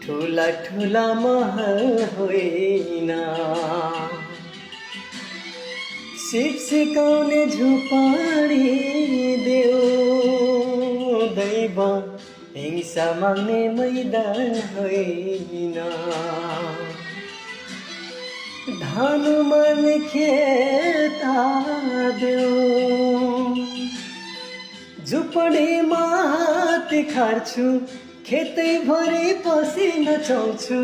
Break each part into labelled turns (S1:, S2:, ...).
S1: ठुला ठुला महल होइन, सिप सिकाउने झुपाडी देऊ। दैव हिंसा माग्ने मैदान होइन, धानु मन खेता देऊ। झुपडीमा हात खार्छु, खेतै भरि पसिना चल्छु।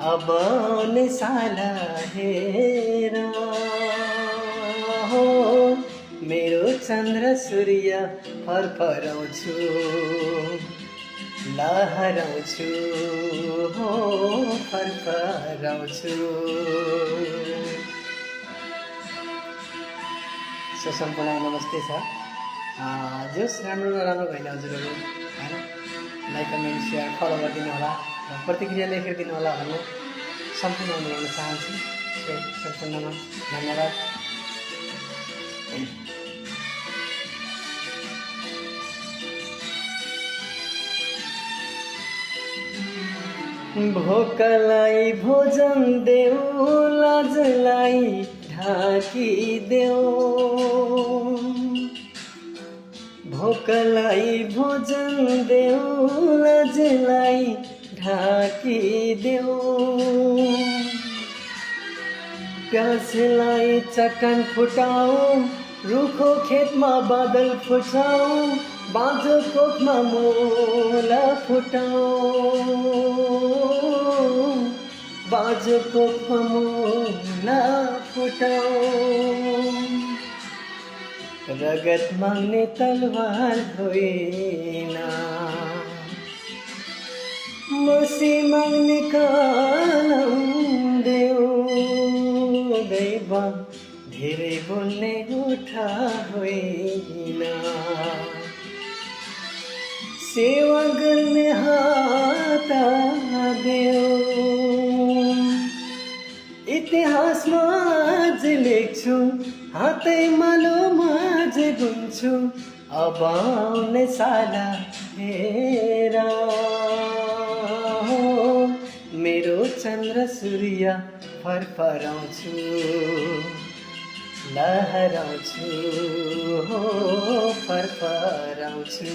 S1: अब आउने साला हेर हो, मेरो चन्द्र सूर्य फरफराउँछु, लहराउँछु हो, फरफराउँछु। सम्पूर्ण नमस्ते छ। जोस् राम्रो नराम्रो होइन हजुरहरू, होइन? लाइक कमेन्ट सेयर फलो गरिदिनु होला र प्रतिक्रिया लेखेर दिनु होला भन्ने सम्पूर्ण अनुरोध चाहन्छु। सम्पूर्णमा धन्यवाद। भोकलाई भोजन देऊ, लाजलाई ढाकिदेऊ। भोकलाई भोजन देऊ, लाजलाई ढाकिदेऊ। प्यासलाई चट्टान फुटाऊ, रुखो खेतमा बादल फुटाऊ। बाँझो कोखमा मोला फुटाऊ, बाँझो कोखमा मोला फुटाऊ। रगत माग्ने तलवार होइन, मसी माग्ने कलम देऊ। दैव धेरै बोल्ने उठा होइन, सेवा गर्ने हात देऊ। इतिहासमा अझ लेख्छु, हातै मालोमा गुन्छु। अब आउने साला हेर हो, मेरो चन्द्र सूर्य फरफराउँछु, लहराउँछु हो, फरफराउँछु।